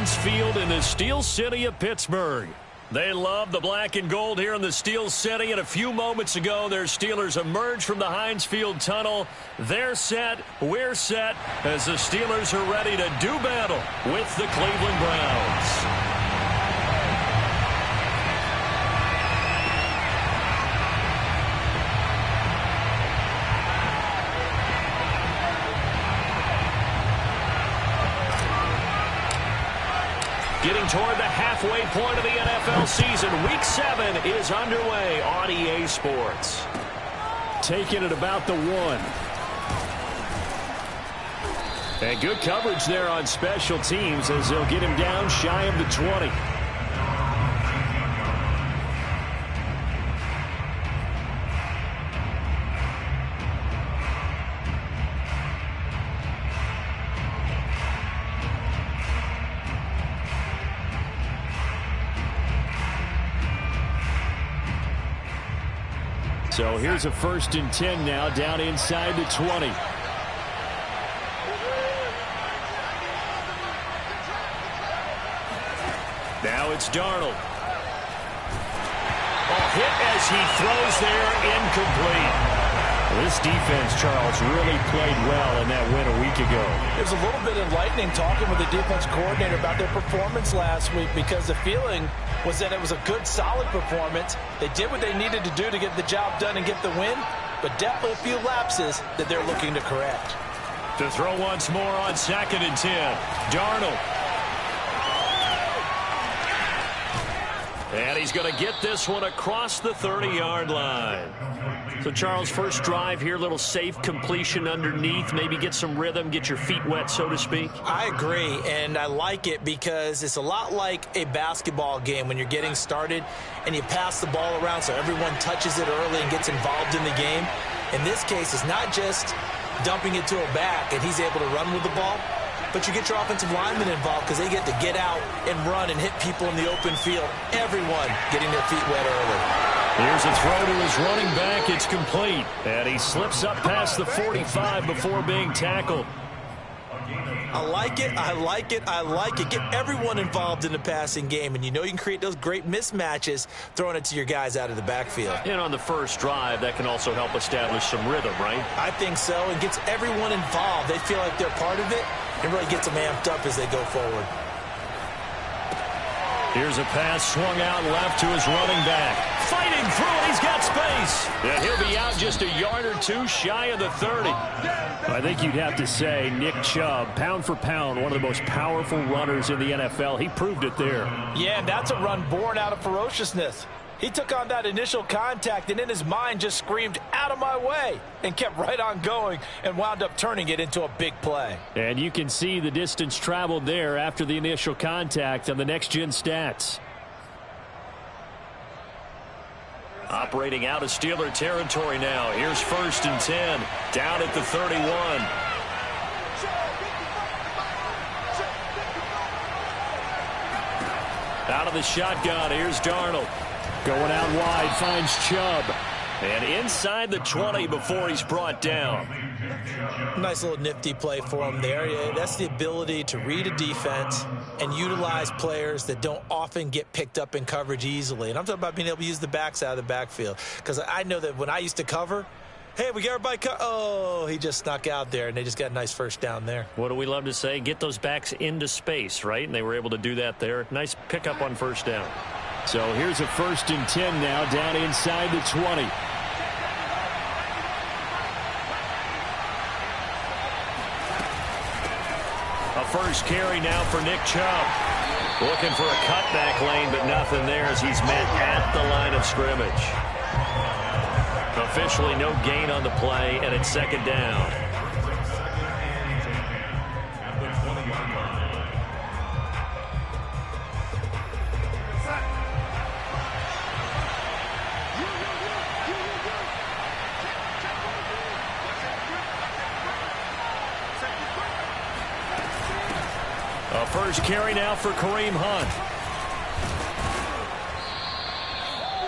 Heinz Field in the Steel City of Pittsburgh. They love the black and gold here in the Steel City, and a few moments ago, their Steelers emerged from the Heinz Field tunnel. They're set, we're set, as the Steelers are ready to do battle with the Cleveland Browns. Getting toward the halfway point of the NFL season. Week 7 is underway on EA Sports. Taking it about the 1. And good coverage there on special teams as they'll get him down shy of the 20. So here's a 1st and 10 now, down inside the 20. Now it's Darnold. Hit as he throws there, incomplete. This defense, Charles, really played well in that win a week ago. It was a little bit enlightening talking with the defense coordinator about their performance last week, because the feeling was that it was a good, solid performance. They did what they needed to do to get the job done and get the win, but definitely a few lapses that they're looking to correct. To throw once more on 2nd and 10. Darnold. And he's going to get this one across the 30-yard line. So, Charles, first drive here, little safe completion underneath, maybe get some rhythm, get your feet wet, so to speak. I agree, and I like it because it's a lot like a basketball game when you're getting started and you pass the ball around so everyone touches it early and gets involved in the game. In this case, it's not just dumping it to a back and he's able to run with the ball, but you get your offensive linemen involved because they get to get out and run and hit people in the open field. Everyone getting their feet wet early. Here's a throw to his running back. It's complete. And he slips up past the 45 before being tackled. I like it. I like it. I like it. Get everyone involved in the passing game. And you know you can create those great mismatches throwing it to your guys out of the backfield. And on the first drive, that can also help establish some rhythm, right? I think so. And gets everyone involved. They feel like they're part of it. And really gets them amped up as they go forward. Here's a pass swung out left to his running back. Fighting through it. He's got space. And he'll be out just a yard or two shy of the 30. I think you'd have to say Nick Chubb, pound for pound, one of the most powerful runners in the NFL. He proved it there. Yeah, and that's a run born out of ferociousness. He took on that initial contact and in his mind just screamed, "Out of my way," and kept right on going and wound up turning it into a big play. And you can see the distance traveled there after the initial contact on the next-gen stats. Operating out of Steeler territory now. Here's 1st and 10, down at the 31. Out of the shotgun, here's Darnold. Going out wide, finds Chubb. And inside the 20 before he's brought down. Nice little nifty play for him there. Yeah, that's the ability to read a defense and utilize players that don't often get picked up in coverage easily. And I'm talking about being able to use the backs out of the backfield. Because I know that when I used to cover, hey, we got everybody oh, he just snuck out there, and they just got a nice first down there. What do we love to say? Get those backs into space, right? And they were able to do that there. Nice pickup on first down. So here's a 1st and 10 now, down inside the 20. A first carry now for Nick Chubb. Looking for a cutback lane, but nothing there as he's met at the line of scrimmage. Officially no gain on the play, and it's 2nd down. A first carry now for Kareem Hunt.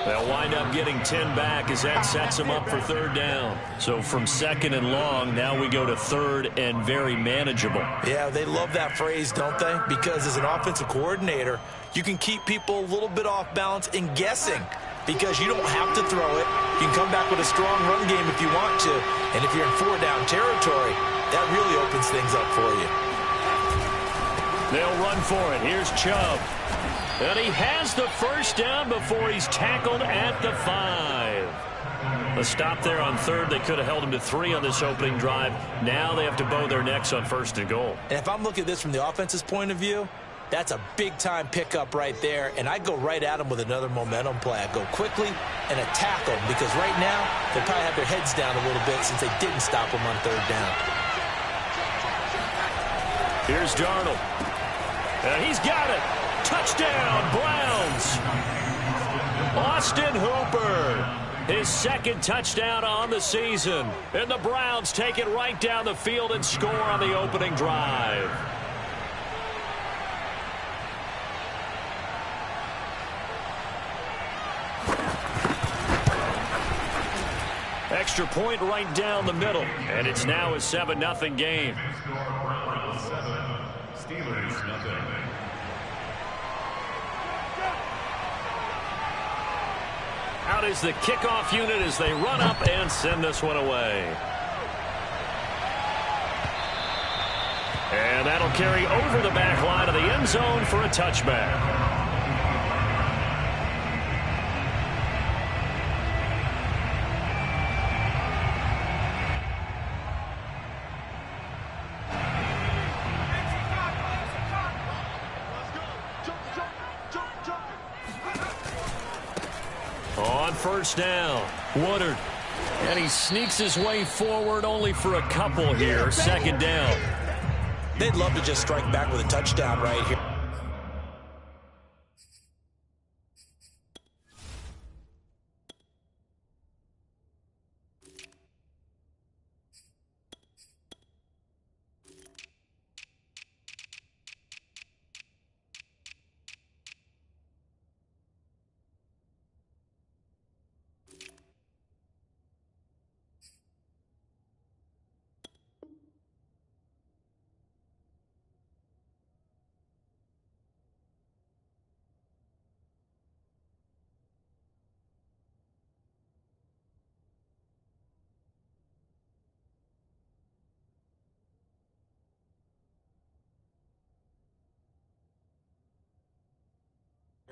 They'll wind up getting 10 back as that sets them up for third down. So from second and long, now we go to third and very manageable. Yeah, they love that phrase, don't they? Because as an offensive coordinator, you can keep people a little bit off balance and guessing because you don't have to throw it. You can come back with a strong run game if you want to. And if you're in four-down territory, that really opens things up for you. They'll run for it. Here's Chubb. And he has the first down before he's tackled at the 5. A stop there on third. They could have held him to 3 on this opening drive. Now they have to bow their necks on first and goal. And if I'm looking at this from the offense's point of view, that's a big-time pickup right there. And I go right at him with another momentum play. I go quickly and attack them because right now they probably have their heads down a little bit since they didn't stop him on third down. Here's Darnold. And he's got it. Touchdown, Browns. Austin Hooper, his second touchdown on the season. And the Browns take it right down the field and score on the opening drive. Extra point right down the middle. And it's now a 7-0 game. Steelers, nothing. Out is the kickoff unit as they run up and send this one away. And that'll carry over the back line of the end zone for a touchback. First down, Woodard. And he sneaks his way forward only for a couple here. Second down. They'd love to just strike back with a touchdown right here.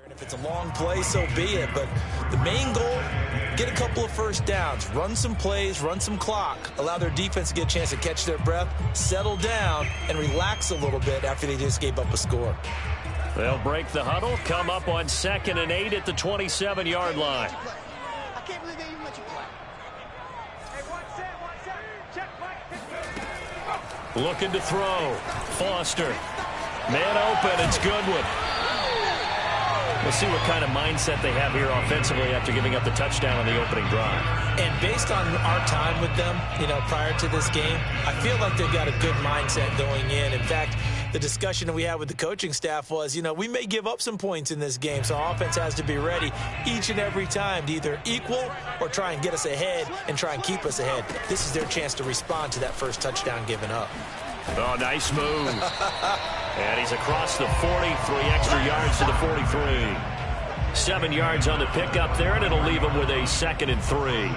And if it's a long play, so be it. But the main goal, get a couple of first downs, run some plays, run some clock, allow their defense to get a chance to catch their breath, settle down, and relax a little bit after they just gave up a score. They'll break the huddle, come up on 2nd and 8 at the 27-yard line. I can't believe they even let you play. Hey, one set. Check, Mike. Looking to throw. Foster. Man open, it's Goodwin. We'll see what kind of mindset they have here offensively after giving up the touchdown on the opening drive. And based on our time with them, prior to this game, I feel like they've got a good mindset going in. In fact, the discussion that we had with the coaching staff was, we may give up some points in this game, so our offense has to be ready each and every time to either equal or try and get us ahead and try and keep us ahead. This is their chance to respond to that first touchdown given up. Oh, nice move. And he's across the 40, 3 extra yards to the 43. 7 yards on the pickup there, and it'll leave him with a 2nd and 3.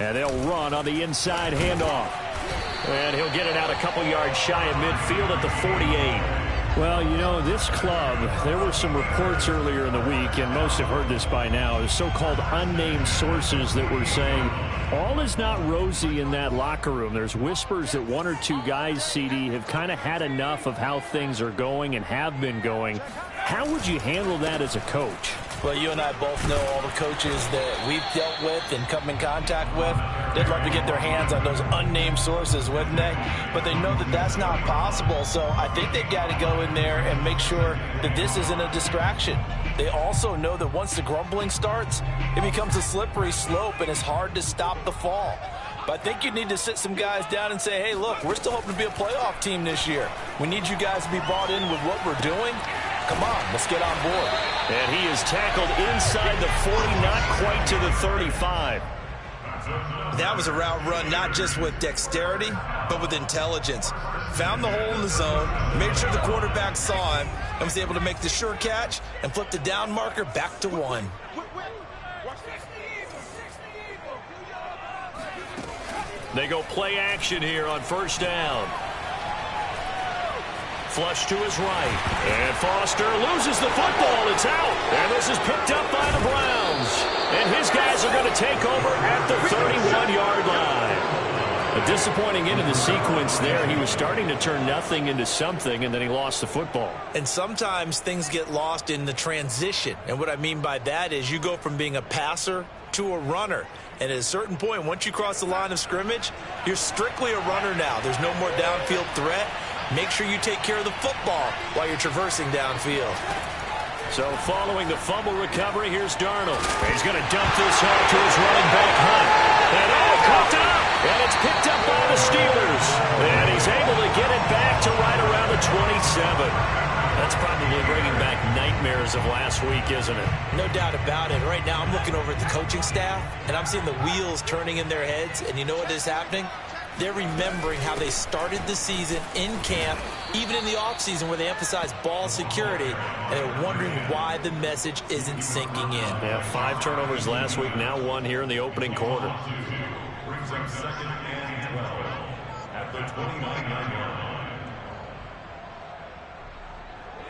And they'll run on the inside handoff. And he'll get it out a couple yards shy of midfield at the 48. Well, this club, there were some reports earlier in the week, and most have heard this by now, so-called unnamed sources that were saying all is not rosy in that locker room. There's whispers that 1 or 2 guys, CD, have kind of had enough of how things are going and have been going. How would you handle that as a coach? Well, you and I both know all the coaches that we've dealt with and come in contact with. They'd love to get their hands on those unnamed sources, wouldn't they? But they know that that's not possible, so I think they've got to go in there and make sure that this isn't a distraction. They also know that once the grumbling starts, it becomes a slippery slope and it's hard to stop the fall. But I think you need to sit some guys down and say, hey, look, we're still hoping to be a playoff team this year. We need you guys to be bought in with what we're doing. Come on, let's get on board. And he is tackled inside the 40, not quite to the 35. That was a route run not just with dexterity, but with intelligence. Found the hole in the zone, made sure the quarterback saw him, and was able to make the sure catch and flip the down marker back to 1. They go play action here on first down. Flush to his right. And Foster loses the football. It's out. And this is picked up by the Browns. And his guys are going to take over at the 31-yard line. A disappointing end of the sequence there. He was starting to turn nothing into something, and then he lost the football. And sometimes things get lost in the transition. And what I mean by that is you go from being a passer to a runner. And at a certain point, once you cross the line of scrimmage, you're strictly a runner now. There's no more downfield threat. Make sure you take care of the football while you're traversing downfield. So following the fumble recovery, here's Darnold. He's going to dump this off to his running back, Hunt. And coughed it up. And it's picked up by the Steelers. And he's able to get it back to right around the 27. That's probably bringing back nightmares of last week, isn't it? No doubt about it. Right now I'm looking over at the coaching staff, and I'm seeing the wheels turning in their heads. And you know what is happening? They're remembering how they started the season in camp, even in the offseason where they emphasized ball security, and they're wondering why the message isn't sinking in. Yeah, 5 turnovers last week, now 1 here in the opening quarter. Brings up 2nd and 12 at the 29-yard line.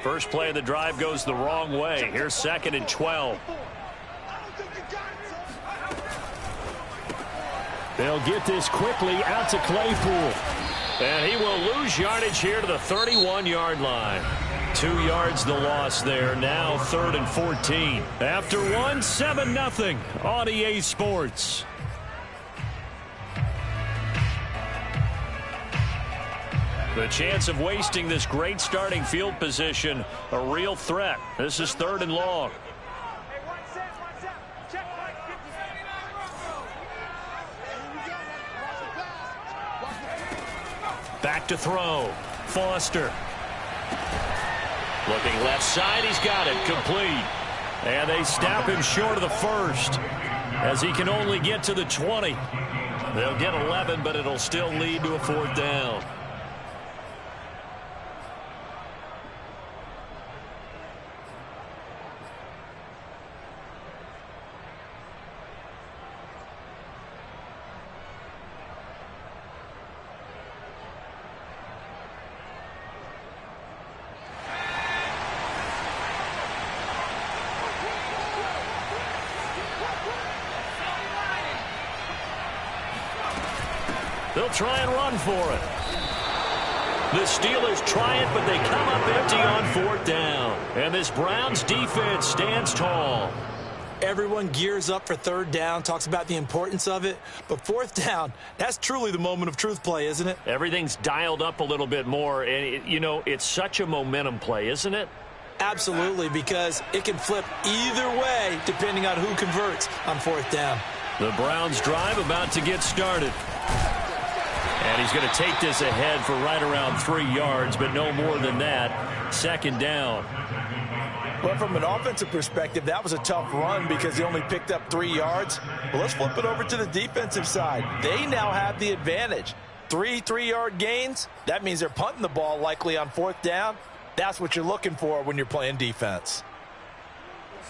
First play of the drive goes the wrong way. Here's 2nd and 12. They'll get this quickly out to Claypool. And he will lose yardage here to the 31-yard line. 2 yards the loss there. Now 3rd and 14. After 1, 7-0 on EA Sports. The chance of wasting this great starting field position, a real threat. This is 3rd and long. Back to throw. Foster. Looking left side. He's got it. Complete. And they stop him short of the 1st as he can only get to the 20. They'll get 11, but it'll still lead to a 4th down. They'll try and run for it. The Steelers try it, but they come up empty on 4th down. And this Browns defense stands tall. Everyone gears up for 3rd down, talks about the importance of it. But 4th down, that's truly the moment of truth play, isn't it? Everything's dialed up a little bit more. And, it's such a momentum play, isn't it? Absolutely, because it can flip either way depending on who converts on 4th down. The Browns drive about to get started. And he's going to take this ahead for right around 3 yards, but no more than that. 2nd down. Well, from an offensive perspective, that was a tough run because he only picked up 3 yards. Well, let's flip it over to the defensive side. They now have the advantage. 3 3-yard gains. That means they're punting the ball likely on 4th down. That's what you're looking for when you're playing defense.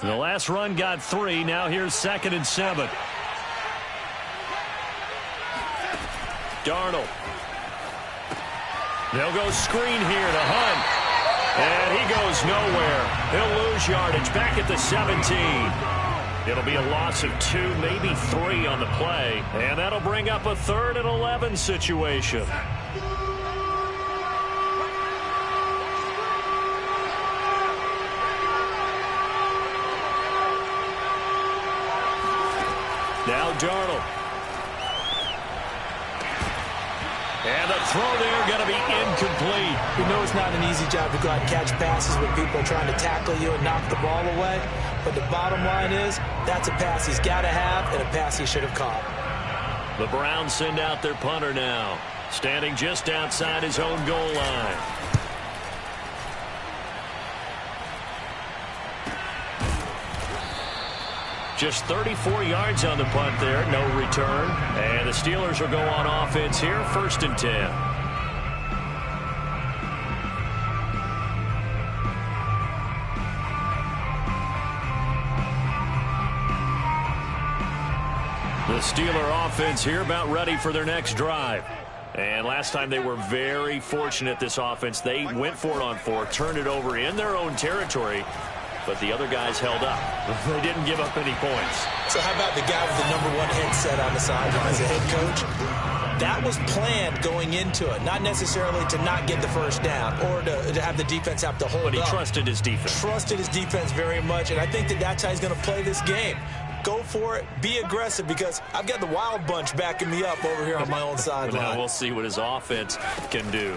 The last run got 3. Now here's 2nd and 7. Darnold. They'll go screen here to Hunt. And he goes nowhere. He'll lose yardage back at the 17. It'll be a loss of 2, maybe 3 on the play. And that'll bring up a 3rd and 11 situation. Now Darnold. And the throw there going to be incomplete. You know it's not an easy job to go out and catch passes when people are trying to tackle you and knock the ball away. But the bottom line is that's a pass he's got to have and a pass he should have caught. The Browns send out their punter now, standing just outside his own goal line. Just 34 yards on the punt there, no return. And the Steelers will go on offense here, 1st and 10. The Steeler offense here about ready for their next drive. And last time they were very fortunate, this offense. They went for it on 4, turned it over in their own territory, but the other guys held up. They didn't give up any points. So how about the guy with the #1 headset on the sidelines, the head coach? That was planned going into it, not necessarily to not get the first down or to have the defense have to hold up. But he trusted his defense. Trusted his defense very much, and I think that's how he's going to play this game. Go for it. Be aggressive, because I've got the wild bunch backing me up over here on my own sideline. Now we'll see what his offense can do.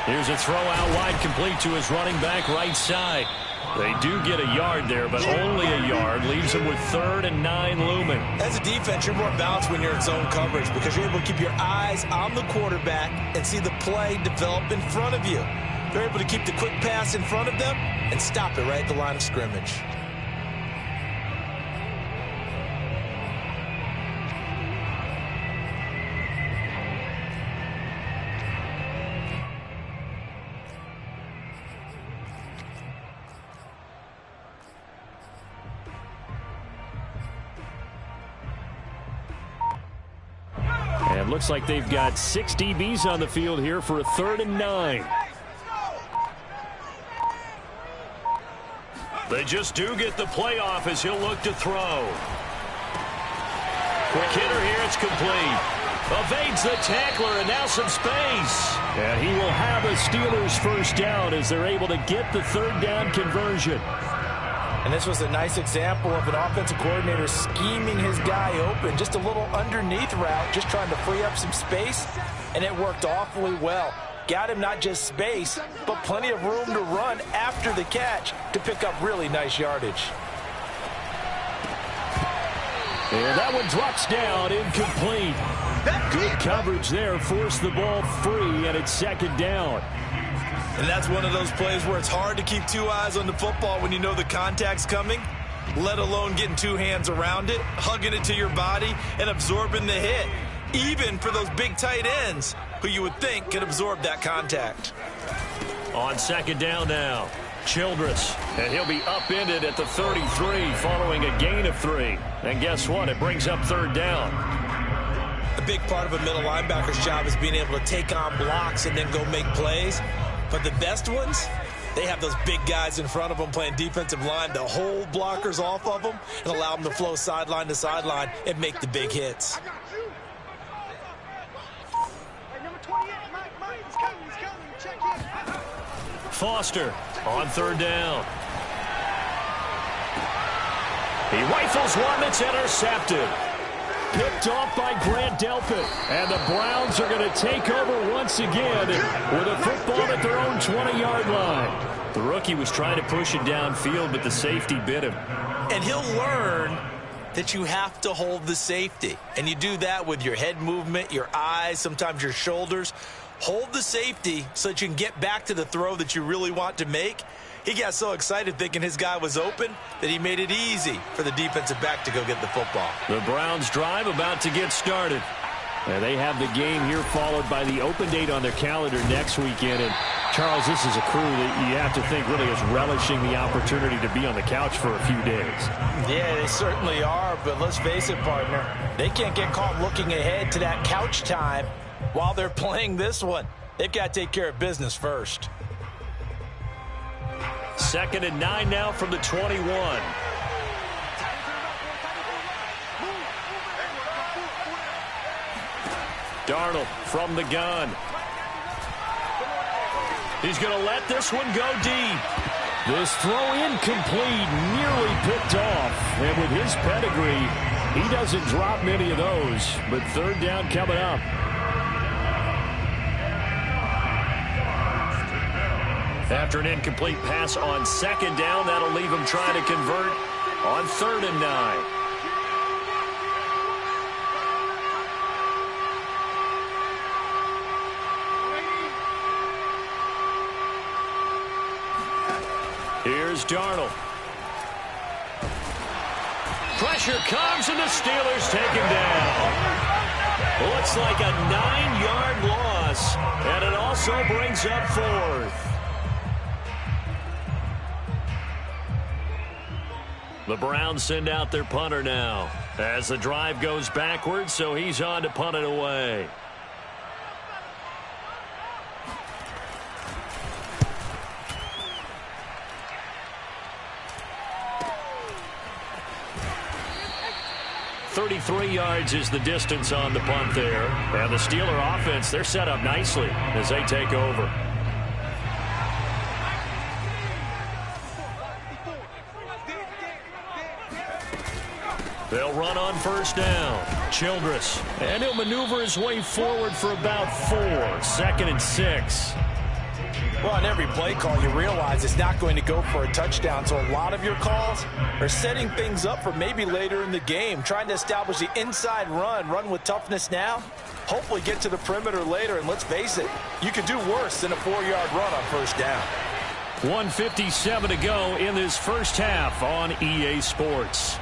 Here's a throw out wide, complete to his running back right side. They do get a yard there, but only a yard. Leaves them with 3rd and 9 looming. As a defense, you're more balanced when you're in zone coverage, because you're able to keep your eyes on the quarterback and see the play develop in front of you. They're able to keep the quick pass in front of them and stop it right at the line of scrimmage. And looks like they've got 6 DBs on the field here for a 3rd and 9. They just do get the play off as he'll look to throw. Quick hitter here, it's complete. Evades the tackler, and now some space. And he will have a Steelers first down as they're able to get the 3rd down conversion. And this was a nice example of an offensive coordinator scheming his guy open. Just a little underneath route, just trying to free up some space, and it worked awfully well. Got him not just space, but plenty of room to run after the catch to pick up really nice yardage. And that one drops down, incomplete. Good coverage there, forced the ball free, and it's 2nd down. And that's one of those plays where it's hard to keep 2 eyes on the football when you know the contact's coming, let alone getting 2 hands around it, hugging it to your body, and absorbing the hit, even for those big tight ends who you would think could absorb that contact. On 2nd down now, Childress, and he'll be upended at the 33 following a gain of 3. And guess what? It brings up 3rd down. A big part of a middle linebacker's job is being able to take on blocks and then go make plays. But the best ones, they have those big guys in front of them playing defensive line to hold blockers off of them and allow them to flow sideline to sideline and make the big hits. Foster on 3rd down. He rifles one that's intercepted. Picked off by Grant Delpit. And the Browns are going to take over once again with a football at their own 20-yard line. The rookie was trying to push it downfield, but the safety bit him. And he'll learn that you have to hold the safety. And you do that with your head movement, your eyes, sometimes your shoulders. Hold the safety so that you can get back to the throw that you really want to make. He got so excited thinking his guy was open that he made it easy for the defensive back to go get the football. The Browns drive about to get started. And they have the game here followed by the open date on their calendar next weekend. And Charles, this is a crew that you have to think really is relishing the opportunity to be on the couch for a few days. Yeah, they certainly are, but let's face it, partner. They can't get caught looking ahead to that couch time while they're playing this one. They've got to take care of business first. 2nd and 9 now from the 21. Darnold from the gun. He's going to let this one go deep. This throw incomplete, nearly picked off. And with his pedigree, he doesn't drop many of those. But 3rd down coming up. After an incomplete pass on 2nd down, that'll leave him trying to convert on 3rd and 9. is Darnold. Pressure comes, and the Steelers take him down. Looks like a 9-yard loss, and it also brings up 4th. The Browns send out their punter now as the drive goes backwards, so he's on to punt it away. "33 yards is the distance on the punt there. And the Steeler offense, they're set up nicely as they take over. They'll run on first down. Childress. And he'll maneuver his way forward for about 4. 2nd and 6. Well, on every play call, you realize it's not going to go for a touchdown. So a lot of your calls are setting things up for maybe later in the game, trying to establish the inside run with toughness now, hopefully get to the perimeter later. And let's face it, you could do worse than a 4-yard run on first down. 1:57 to go in this first half on EA Sports.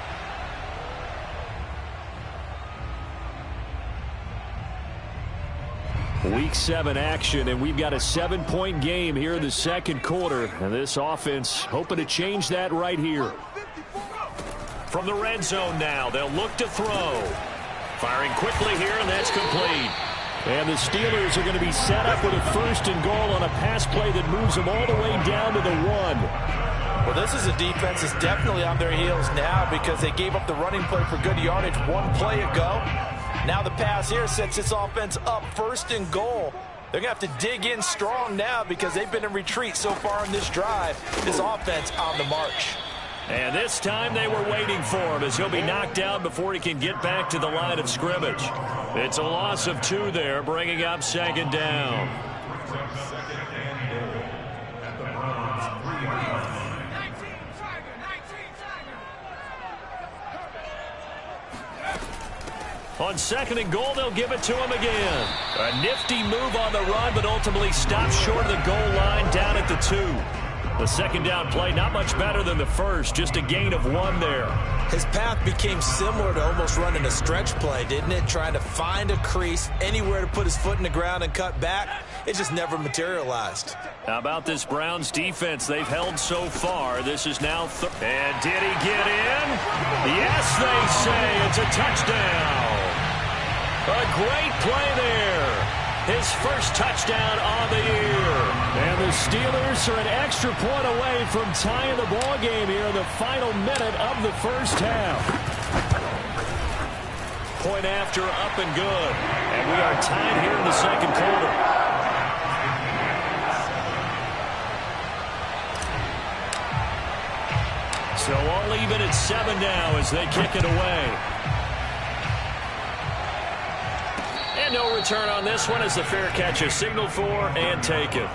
Week 7 action, and we've got a 7-point game here in the second quarter. And this offense hoping to change that right here. From the red zone now, they'll look to throw. Firing quickly here, and that's complete. And the Steelers are going to be set up with a 1st and goal on a pass play that moves them all the way down to the 1. Well, this is a defense that's definitely on their heels now because they gave up the running play for good yardage 1 play ago. Now the pass here sets this offense up 1st and goal. They're going to have to dig in strong now because they've been in retreat so far in this drive. This offense on the march. And this time they were waiting for him as he'll be knocked down before he can get back to the line of scrimmage. It's a loss of 2 there, bringing up 2nd down. On 2nd and goal, they'll give it to him again. A nifty move on the run, but ultimately stops short of the goal line down at the 2. The 2nd down play, not much better than the first, just a gain of 1 there. His path became similar to almost running a stretch play, didn't it? Trying to find a crease, anywhere to put his foot in the ground and cut back. It just never materialized. How about this Browns defense they've held so far? This is now and did he get in? Yes, they say it's a touchdown. A great play there. His first touchdown on the year. And the Steelers are an extra point away from tying the ball game here in the final minute of the first half. Point after, up and good. And we are tied here in the second quarter. So all even at 7 now as they kick it away. And no return on this one as the fair catch is signaled for and taken.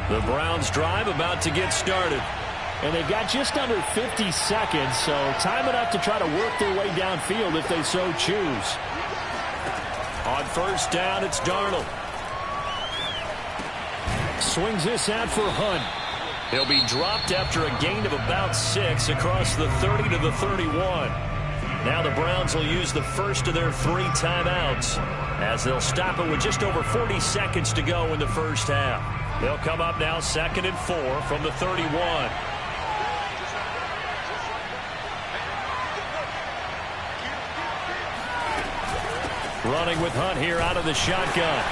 The Browns drive about to get started. And they've got just under 50 seconds, so time enough to try to work their way downfield if they so choose. On first down, it's Darnold. Swings this out for Hunt. He'll be dropped after a gain of about 6 across the 30 to the 31. Now the Browns will use the first of their 3 timeouts as they'll stop it with just over 40 seconds to go in the first half. They'll come up now 2nd and 4 from the 31. Running with Hunt here out of the shotgun.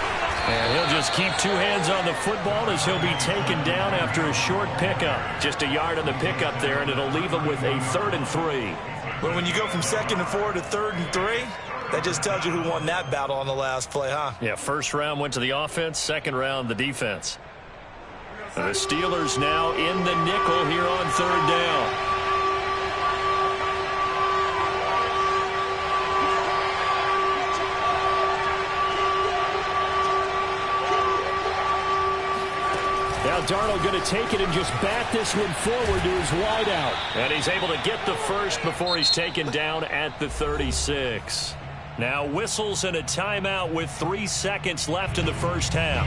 And he'll just keep 2 hands on the football as he'll be taken down after a short pickup. Just a yard on the pickup there, and it'll leave him with a 3rd and 3. But when you go from 2nd and 4 to 3rd and 3, that just tells you who won that battle on the last play, huh? Yeah, first round went to the offense, second round the defense. The Steelers now in the nickel here on 3rd down. Now Now Darnold going to take it and just bat this one forward to his wideout. And he's able to get the first before he's taken down at the 36. Now whistles and a timeout with 3 seconds left in the first half.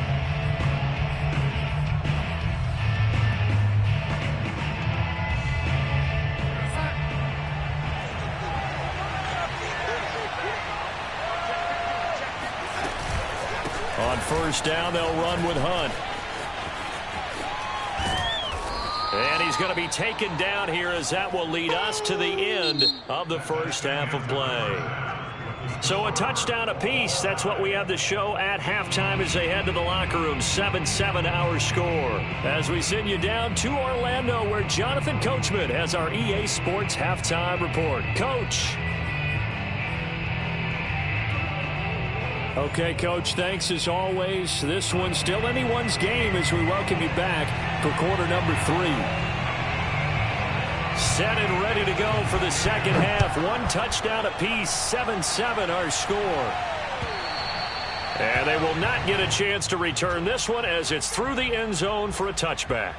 On first down, they'll run with Hunt. And he's going to be taken down here as that will lead us to the end of the first half of play. So a touchdown apiece. That's what we have to show at halftime as they head to the locker room. 7-7 our score. As we send you down to Orlando where Jonathan Coachman has our EA Sports halftime report. Coach. Okay, Coach, thanks as always. This one's still anyone's game as we welcome you back for quarter number 3. Set and ready to go for the second half. 1 touchdown apiece, 7-7 our score. And they will not get a chance to return this one as it's through the end zone for a touchback.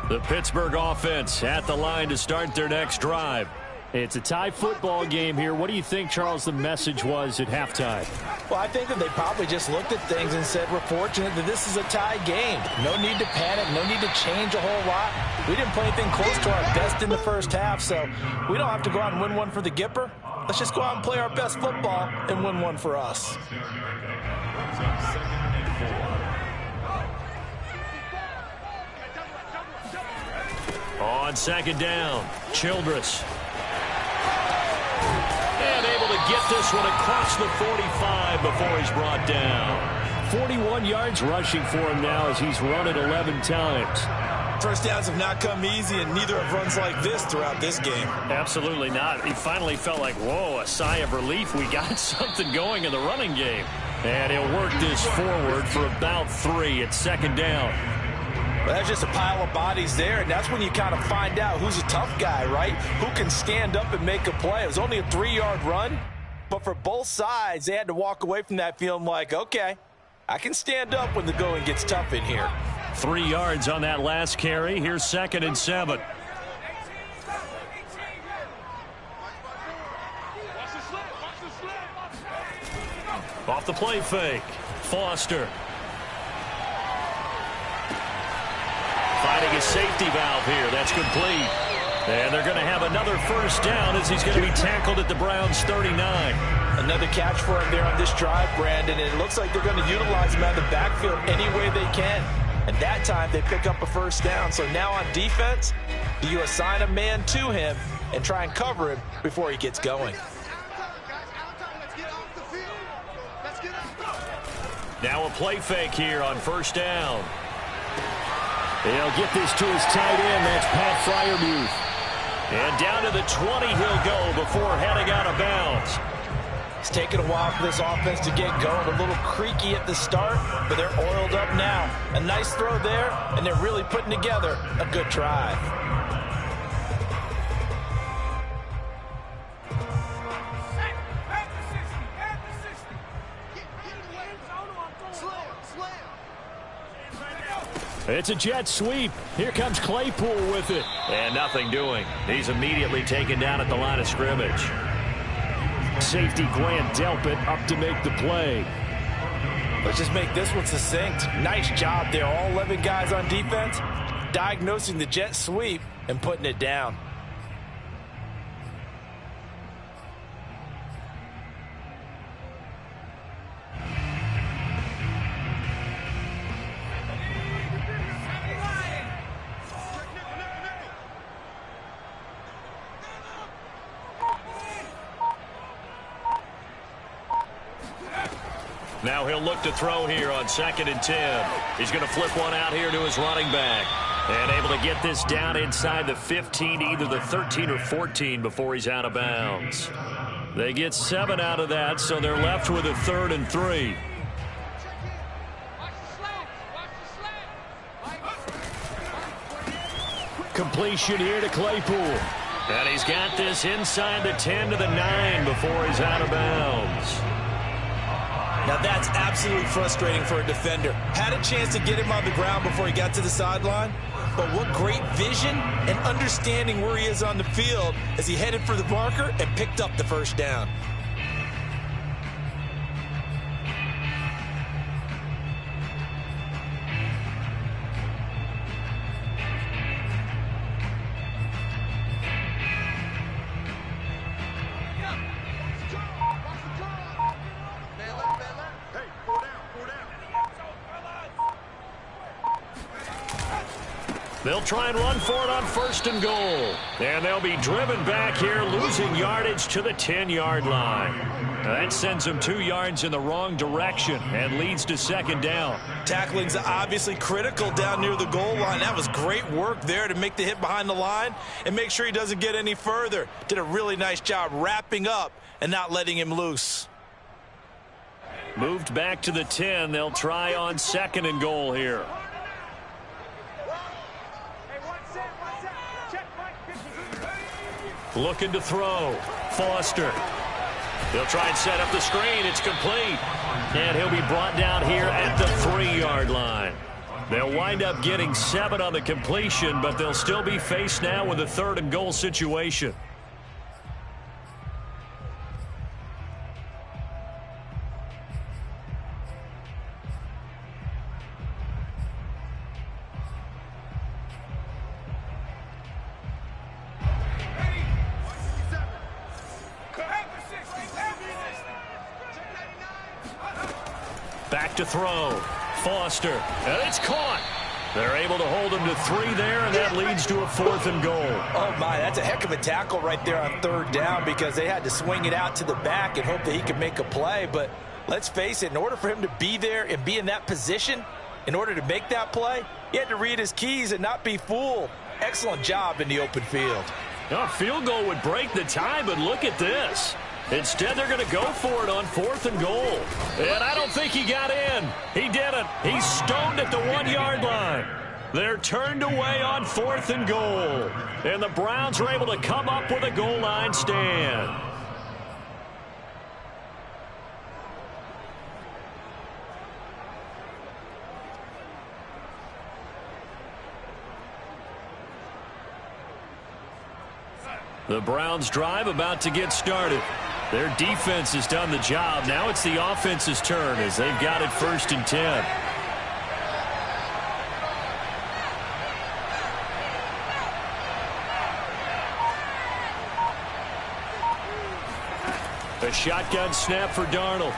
The Pittsburgh offense at the line to start their next drive. It's a tie football game here. What do you think, Charles, the message was at halftime? Well, I think that they probably just looked at things and said, we're fortunate that this is a tie game. No need to panic. No need to change a whole lot. We didn't play anything close to our best in the first half, so we don't have to go out and win one for the Gipper. Let's just go out and play our best football and win one for us. On second down, Childress. And able to get this one across the 45 before he's brought down. 41 yards rushing for him now as he's run it 11 times. First downs have not come easy, and neither have runs like this throughout this game. Absolutely not. He finally felt like, whoa, a sigh of relief. We got something going in the running game. And he'll work this forward for about 3 at second down. Well, that's just a pile of bodies there, and that's when you kind of find out who's a tough guy, right? Who can stand up and make a play. It was only a 3-yard run, but for both sides, they had to walk away from that feeling like, okay, I can stand up when the going gets tough in here. 3 yards on that last carry. Here's 2nd and 7. Off the play fake. Foster. Finding a safety valve here. That's complete. And they're going to have another first down as he's going to be tackled at the Browns' 39. Another catch for him there on this drive, Brandon, and it looks like they're going to utilize him out of the backfield any way they can. And that time they pick up a first down. So now on defense, do you assign a man to him and try and cover him before he gets going? Now a play fake here on first down. He'll get this to his tight end. That's Pat Freiermuth. And down to the 20 he'll go before heading out of bounds. It's taken a while for this offense to get going. A little creaky at the start, but they're oiled up now. A nice throw there, and they're really putting together a good drive. It's a jet sweep. Here comes Claypool with it. And nothing doing. He's immediately taken down at the line of scrimmage. Safety Grant Delpit up to make the play. Let's just make this one succinct. Nice job there. All 11 guys on defense diagnosing the jet sweep and putting it down. Now he'll look to throw here on 2nd and 10. He's going to flip one out here to his running back. And able to get this down inside the 15, either the 13 or 14 before he's out of bounds. They get 7 out of that, so they're left with a 3rd and 3. completion here to Claypool. And he's got this inside the 10 to the 9 before he's out of bounds. Now that's absolutely frustrating for a defender. Had a chance to get him on the ground before he got to the sideline, but what great vision and understanding where he is on the field as he headed for the marker and picked up the first down. They'll try and run for it on 1st and goal. And they'll be driven back here, losing yardage to the 10-yard line. Now that sends them 2 yards in the wrong direction and leads to 2nd down. Tackling's obviously critical down near the goal line. That was great work there to make the hit behind the line and make sure he doesn't get any further. Did a really nice job wrapping up and not letting him loose. Moved back to the 10. They'll try on 2nd and goal here. Looking to throw. Foster. He'll try and set up the screen. It's complete. And he'll be brought down here at the 3-yard line. They'll wind up getting 7 on the completion, but they'll still be faced now with a 3rd and goal situation. Back to throw. Foster. And it's caught. They're able to hold him to 3 there, and that leads to a 4th and goal. Oh, my, that's a heck of a tackle right there on 3rd down because they had to swing it out to the back and hope that he could make a play. But let's face it, in order for him to be there and be in that position, in order to make that play, he had to read his keys and not be fooled. Excellent job in the open field. A field goal would break the tie, but look at this. Instead, they're going to go for it on 4th and goal. And I don't think he got in. He didn't. He's stoned at the 1-yard line. They're turned away on 4th and goal. And the Browns are able to come up with a goal line stand. The Browns drive about to get started. Their defense has done the job. Now it's the offense's turn as they've got it 1st and 10. A shotgun snap for Darnold.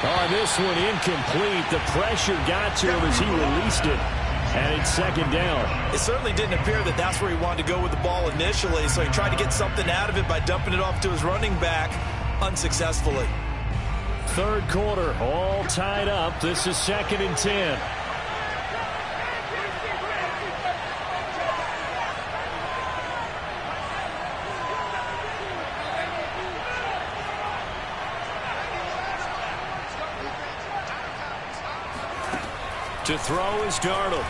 On this one, incomplete. The pressure got to him as he released it. And it's 2nd down. It certainly didn't appear that that's where he wanted to go with the ball initially, so he tried to get something out of it by dumping it off to his running back unsuccessfully. 3rd quarter, all tied up. This is 2nd and 10. To throw is Darnold.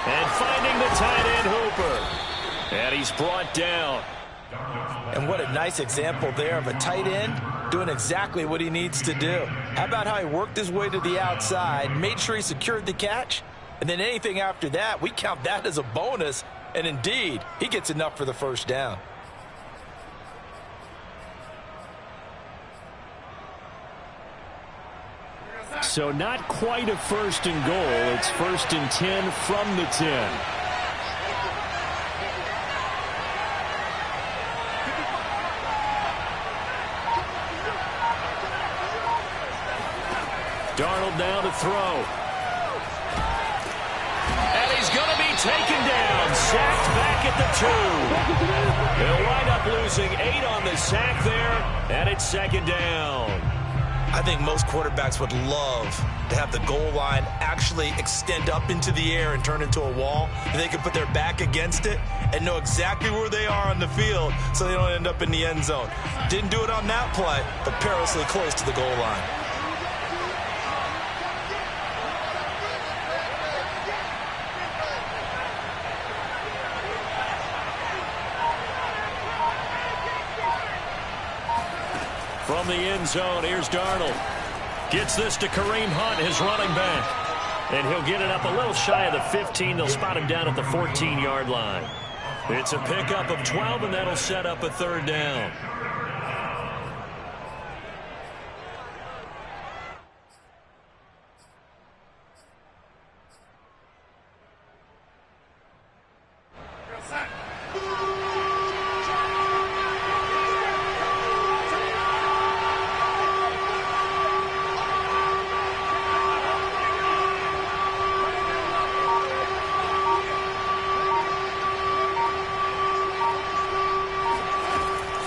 And finding the tight end Hooper. And he's brought down. And what a nice example there of a tight end doing exactly what he needs to do. How about how he worked his way to the outside, made sure he secured the catch, and then anything after that, we count that as a bonus. And indeed, he gets enough for the 1st down. So not quite a 1st and goal. It's 1st and 10 from the 10. Darnold now to throw. And he's going to be taken down. Sacked back at the 2. They'll wind up losing 8 on the sack there. And it's 2nd down. I think most quarterbacks would love to have the goal line actually extend up into the air and turn into a wall. They can put their back against it and know exactly where they are on the field so they don't end up in the end zone. Didn't do it on that play, but perilously close to the goal line. From the end zone, here's Darnold. Gets this to Kareem Hunt, his running back. And he'll get it up a little shy of the 15. They'll spot him down at the 14-yard line. It's a pickup of 12, and that'll set up a third down.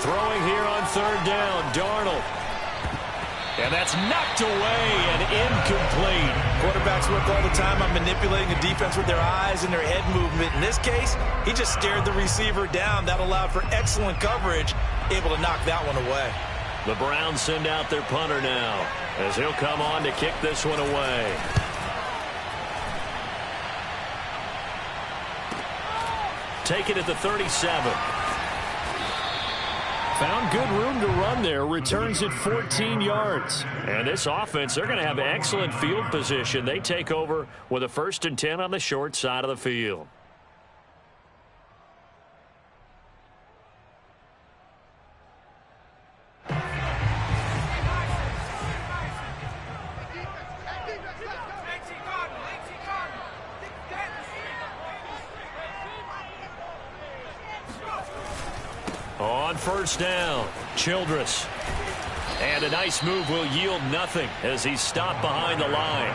Throwing here on third down, Darnold. And that's knocked away and incomplete. Quarterbacks work all the time on manipulating the defense with their eyes and their head movement. In this case, he just stared the receiver down. That allowed for excellent coverage, able to knock that one away. The Browns send out their punter now, as he'll come on to kick this one away. Take it at the 37. Found good room to run there. Returns it 14 yards. And this offense, they're going to have excellent field position. They take over with a 1st and 10 on the short side of the field. On first down, Childress. And a nice move will yield nothing as he's stopped behind the line.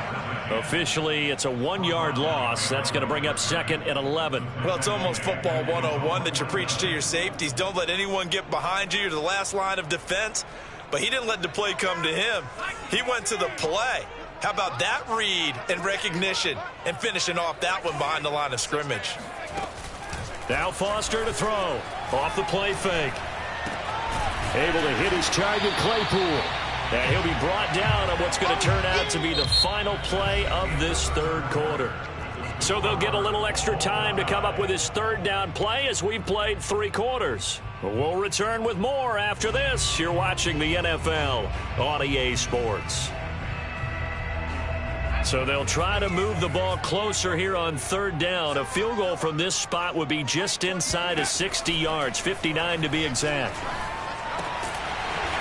Officially, it's a 1-yard loss. That's going to bring up 2nd and 11. Well, it's almost football 101 that you preach to your safeties. Don't let anyone get behind you. You're the last line of defense. But he didn't let the play come to him. He went to the play. How about that read and recognition and finishing off that one behind the line of scrimmage? Now Foster to throw. Off the play fake. Able to hit his target, Claypool. And he'll be brought down on what's going to turn out to be the final play of this third quarter. So they'll get a little extra time to come up with his third down play as we've played 3 quarters. We'll return with more after this. You're watching the NFL on EA Sports. So they'll try to move the ball closer here on third down. A field goal from this spot would be just inside of 60 yards, 59 to be exact.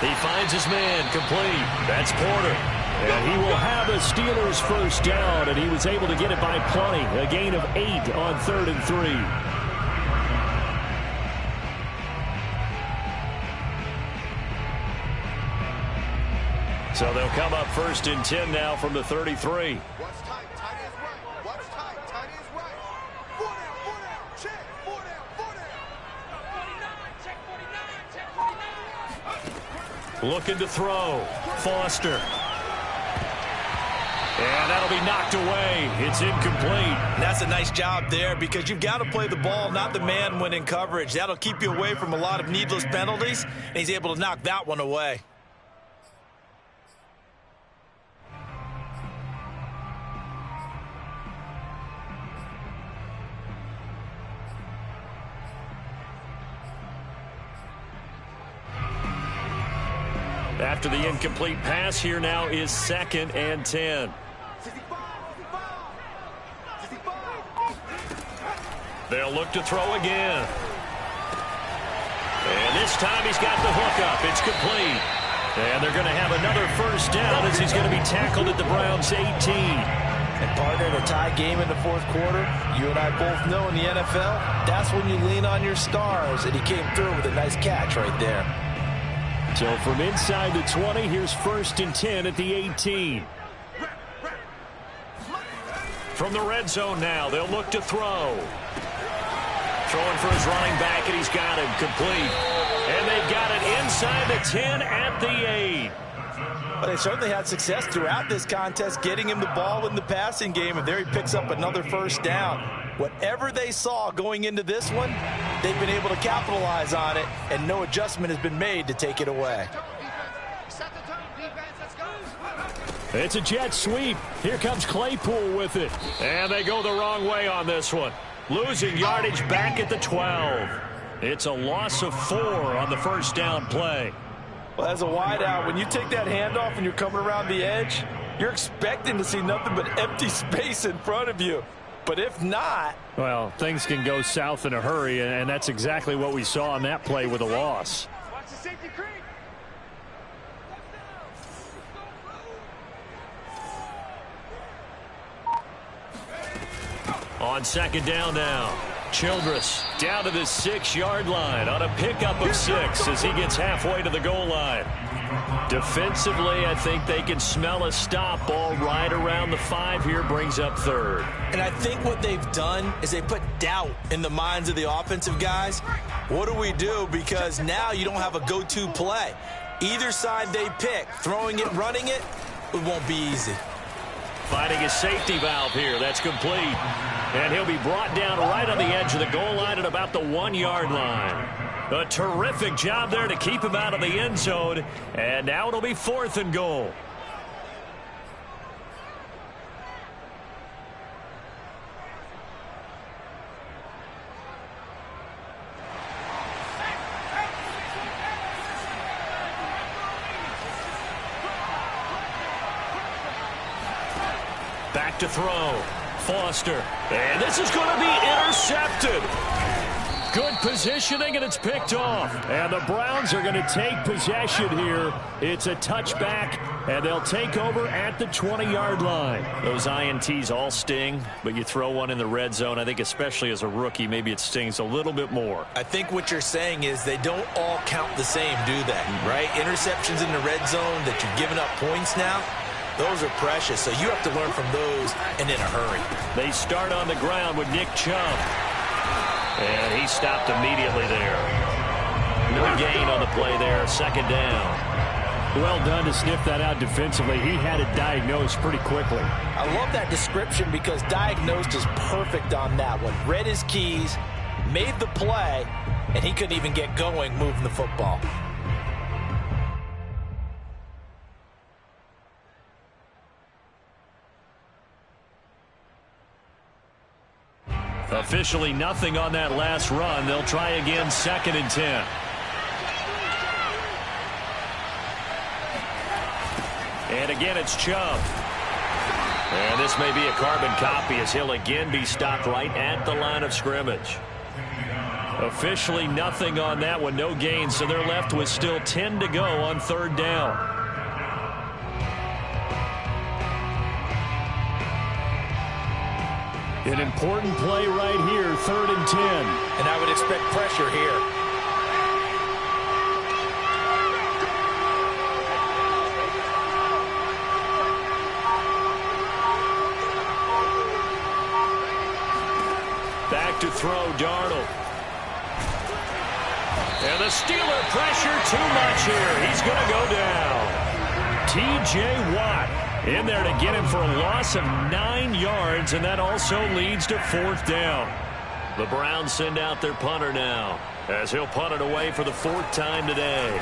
He finds his man complete. That's Porter. And he will have a Steelers first down, and he was able to get it by plenty. A gain of 8 on 3rd and 3. So they'll come up 1st and 10 now from the 33. Watch tight, tight is right. Watch tight, tight is right. 4 down, check, 4 down, 4 down. 49, check 49, check 49. Looking to throw. Foster. And that'll be knocked away. It's incomplete. And that's a nice job there because you've got to play the ball, not the man when in coverage. That'll keep you away from a lot of needless penalties, and he's able to knock that one away. After the incomplete pass, here now is 2nd and 10. They'll look to throw again. And this time he's got the hook up. It's complete. And they're going to have another first down as he's going to be tackled at the Browns' 18. And partner, in a tie game in the 4th quarter, you and I both know in the NFL, that's when you lean on your stars. And he came through with a nice catch right there. So from inside the 20, here's 1st and 10 at the 18. From the red zone now, they'll look to throw. Throwing for his running back, and he's got him complete. And they've got it inside the 10 at the 8. But they certainly had success throughout this contest, getting him the ball in the passing game, and there he picks up another first down. Whatever they saw going into this one, they've been able to capitalize on it, and no adjustment has been made to take it away. It's a jet sweep. Here comes Claypool with it. And they go the wrong way on this one. Losing yardage back at the 12. It's a loss of 4 on the first down play. Well, as a wideout, when you take that handoff and you're coming around the edge, you're expecting to see nothing but empty space in front of you. But if not... Well, things can go south in a hurry, and that's exactly what we saw on that play with a loss. Watch the safety creep. On second down now, Childress down to the 6-yard line on a pickup of 6 as he gets halfway to the goal line. Defensively, I think they can smell a stop. Ball right around the 5 here, brings up third. And I think what they've done is they put doubt in the minds of the offensive guys. What do we do? Because now you don't have a go-to play. Either side they pick, throwing it, running it, it won't be easy. Finding a safety valve here. That's complete. And he'll be brought down right on the edge of the goal line at about the 1-yard line. A terrific job there to keep him out of the end zone. And now it'll be 4th and goal. Back to throw. Foster. And this is going to be intercepted. Good positioning, and it's picked off. And the Browns are going to take possession here. It's a touchback, and they'll take over at the 20-yard line. Those INTs all sting, but you throw one in the red zone, I think especially as a rookie, maybe it stings a little bit more. I think what you're saying is they don't all count the same, do they? Right? Interceptions in the red zone that you're giving up points now, those are precious, so you have to learn from those and in a hurry. They start on the ground with Nick Chubb. And he stopped immediately there. No gain on the play there. Second down. Well done to sniff that out defensively. He had it diagnosed pretty quickly. I love that description because diagnosed is perfect on that one. Read his keys, made the play, and he couldn't even get going moving the football. Officially nothing on that last run. They'll try again, 2nd and 10. And again, it's Chubb. And this may be a carbon copy as he'll again be stopped right at the line of scrimmage. Officially nothing on that one, no gain, so they're left with still 10 to go on 3rd down. An important play right here, 3rd and 10. And I would expect pressure here. Back to throw, Darnold. And the Steeler pressure too much here. He's going to go down. T.J. Watt in there to get him for a loss of 9 yards, and that also leads to 4th down. The Browns send out their punter now as he'll punt it away for the 4th time today.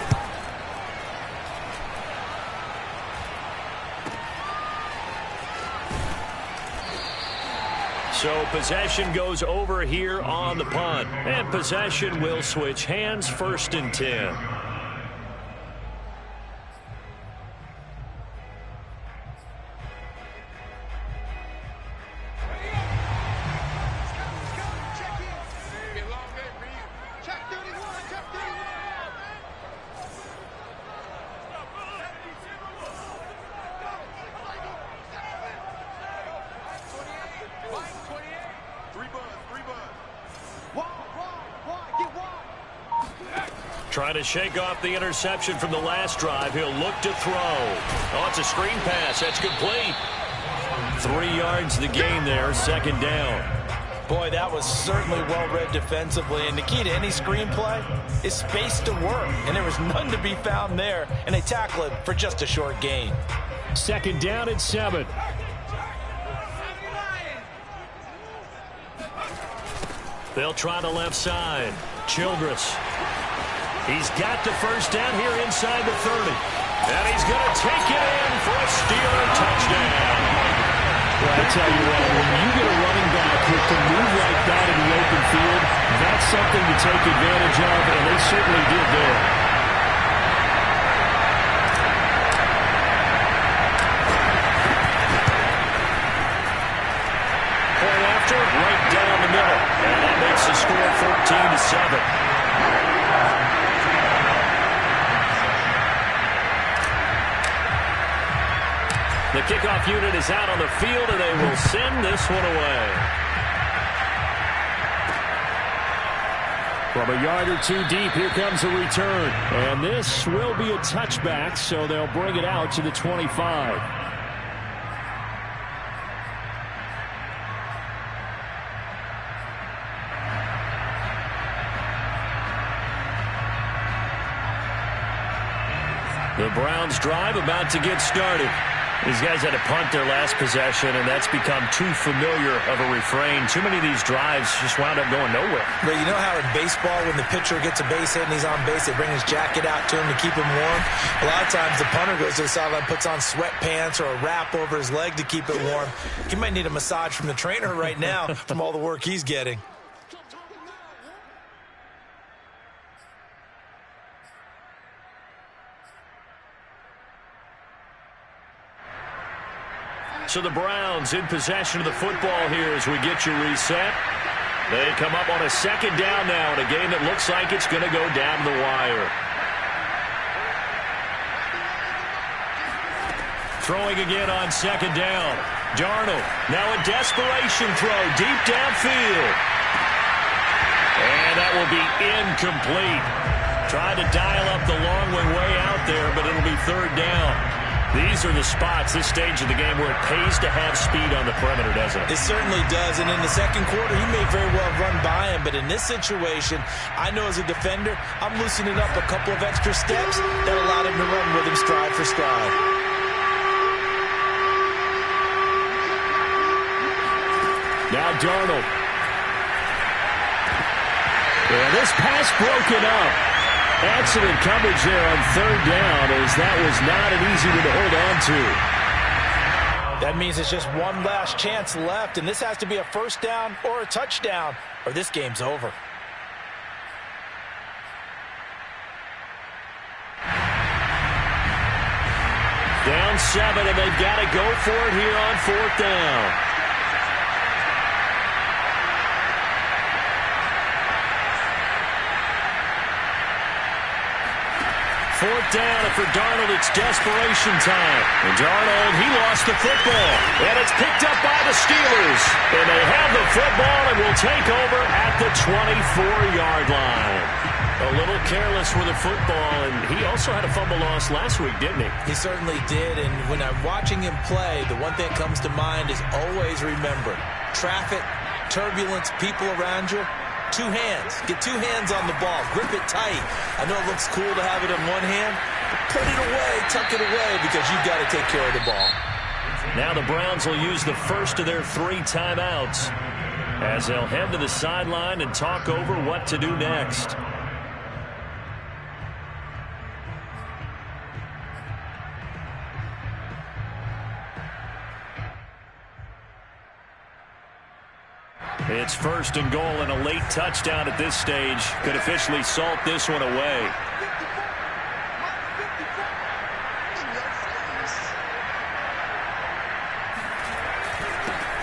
So possession goes over here on the punt, and possession will switch hands, 1st and 10. Trying to shake off the interception from the last drive. He'll look to throw. Oh, it's a screen pass. That's complete. 3 yards the gain there. 2nd down. Boy, that was certainly well-read defensively. And the key to any screenplay is space to work. And there was none to be found there. And they tackle it for just a short gain. 2nd down and 7. They'll try the left side. Childress. He's got the 1st down here inside the 30. And he's going to take it in for a Steeler touchdown. Well, I tell you what, when you get a running back who can move like that in the open field, that's something to take advantage of, and they certainly did there. 14-7. The kickoff unit is out on the field, and they will send this one away. From a yard or two deep, here comes a return. And this will be a touchback, so they'll bring it out to the 25. The Browns drive about to get started. These guys had to punt their last possession, and that's become too familiar of a refrain. Too many of these drives just wound up going nowhere. But you know how in baseball, when the pitcher gets a base hit and he's on base, they bring his jacket out to him to keep him warm? A lot of times the punter goes to the sideline, puts on sweatpants or a wrap over his leg to keep it warm. He might need a massage from the trainer right now from all the work he's getting. So the Browns in possession of the football here as we get you reset. They come up on a second down now in a game that looks like it's going to go down the wire. Throwing again on second down. Darnold, now a desperation throw deep downfield. And that will be incomplete. Tried to dial up the long way out there, but it'll be third down. These are the spots, this stage of the game, where it pays to have speed on the perimeter, doesn't it? It certainly does, and in the second quarter, he may very well run by him, but in this situation, I know as a defender, I'm loosening up a couple of extra steps that allowed him to run with him stride for stride. Now Darnold. And this pass broken up. Excellent coverage there on third down, as that was not an easy one to hold on to. That means it's just one last chance left, and this has to be a first down or a touchdown, or this game's over. Down 7, and they've got to go for it here on fourth down. Fourth down, and for Darnold, it's desperation time. And Darnold, he lost the football. And it's picked up by the Steelers. And they have the football and will take over at the 24-yard line. A little careless with the football, and he also had a fumble loss last week, didn't he? He certainly did, and when I'm watching him play, the one thing that comes to mind is always remember, traffic, turbulence, people around you. Two hands. Get two hands on the ball. Grip it tight. I know it looks cool to have it in one hand, but put it away, tuck it away, because you've got to take care of the ball. Now the Browns will use the first of their 3 timeouts as they'll head to the sideline and talk over what to do next. It's first and goal, and a late touchdown at this stage could officially salt this one away.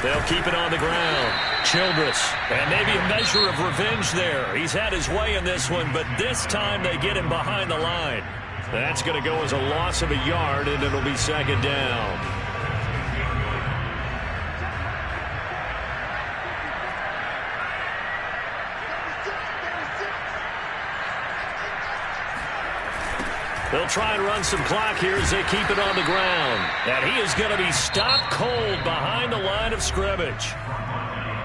They'll keep it on the ground. Childress, and maybe a measure of revenge there. He's had his way in this one, but this time they get him behind the line. That's going to go as a loss of a yard, and it'll be second down. They'll try and run some clock here as they keep it on the ground. And he is going to be stopped cold behind the line of scrimmage.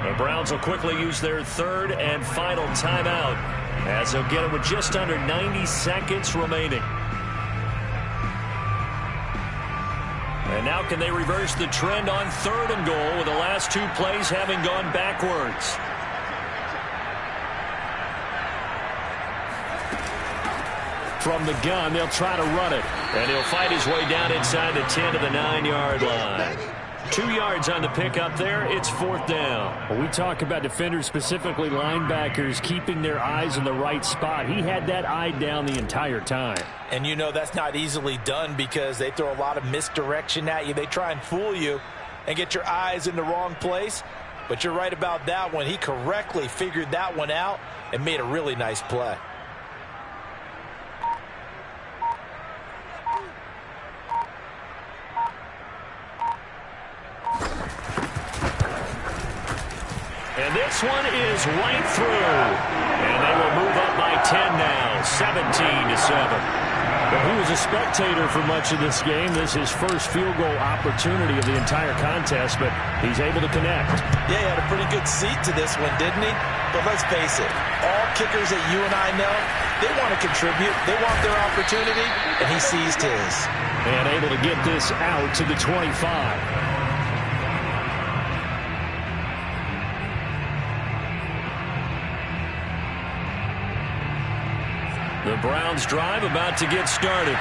The Browns will quickly use their third and final timeout as they'll get it with just under 90 seconds remaining. And now can they reverse the trend on third and goal with the last 2 plays having gone backwards? From the gun, they'll try to run it. And he'll fight his way down inside the 10 to the 9-yard line. 2 yards on the pickup there. It's fourth down. When we talk about defenders, specifically linebackers, keeping their eyes in the right spot, he had that eye down the entire time. And you know that's not easily done because they throw a lot of misdirection at you. They try and fool you and get your eyes in the wrong place. But you're right about that one. He correctly figured that one out and made a really nice play. And this one is right through. And they will move up by 10 now, 17-7. But he was a spectator for much of this game. This is his first field goal opportunity of the entire contest, but he's able to connect. Yeah, he had a pretty good seat to this one, didn't he? But let's face it, all kickers that you and I know, they want to contribute. They want their opportunity, and he seized his. And able to get this out to the 25. The Browns drive about to get started.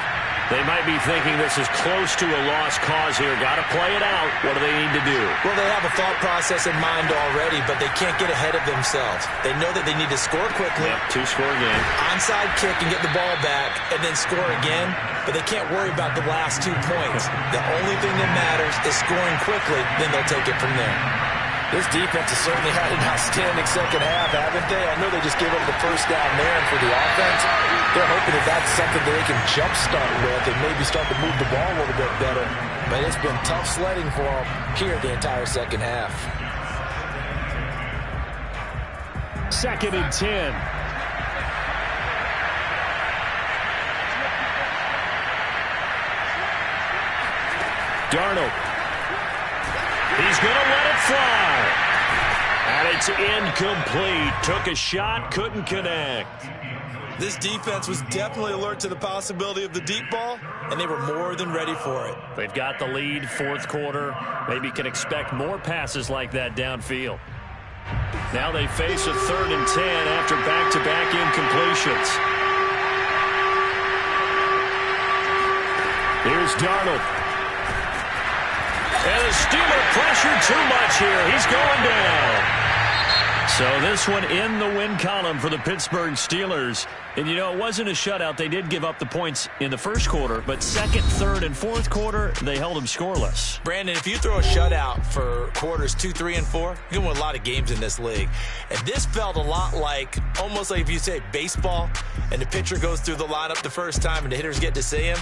They might be thinking this is close to a lost cause here. Got to play it out. What do they need to do? Well, they have a thought process in mind already, but they can't get ahead of themselves. They know that they need to score quickly. Yep, two-score game. Onside kick and get the ball back and then score again, but they can't worry about the last 2 points. The only thing that matters is scoring quickly, then they'll take it from there. This defense has certainly had an outstanding second half, haven't they? I know they just gave up the first down there, and for the offense, they're hoping that that's something that they can jumpstart with and maybe start to move the ball a little bit better. But it's been tough sledding for them here the entire second half. 2nd and 10. Darnold. He's going to let it fly. And it's incomplete. Took a shot, couldn't connect. This defense was definitely alert to the possibility of the deep ball, and they were more than ready for it. They've got the lead, fourth quarter. Maybe can expect more passes like that downfield. Now they face a 3rd and 10 after back-to-back incompletions. Here's Darnold. And the Steeler pressure too much here. He's going down. So this one in the win column for the Pittsburgh Steelers. And, you know, it wasn't a shutout. They did give up the points in the first quarter, but second, third, and fourth quarter, they held them scoreless. Brandon, if you throw a shutout for quarters 2, 3, and 4, you can win a lot of games in this league. And this felt a lot like, almost like if you say baseball, and the pitcher goes through the lineup the first time and the hitters get to see him,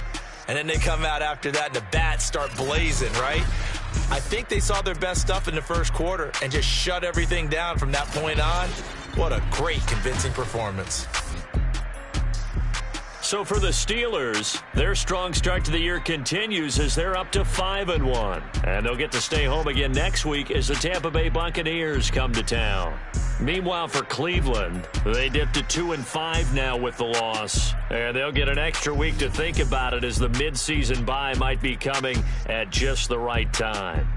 and then they come out after that and the bats start blazing, right? I think they saw their best stuff in the first quarter and just shut everything down from that point on. What a great, convincing performance. So for the Steelers, their strong start to the year continues as they're up to 5-1. And they'll get to stay home again next week as the Tampa Bay Buccaneers come to town. Meanwhile, for Cleveland, they dipped to 2-5 now with the loss. And they'll get an extra week to think about it as the midseason bye might be coming at just the right time.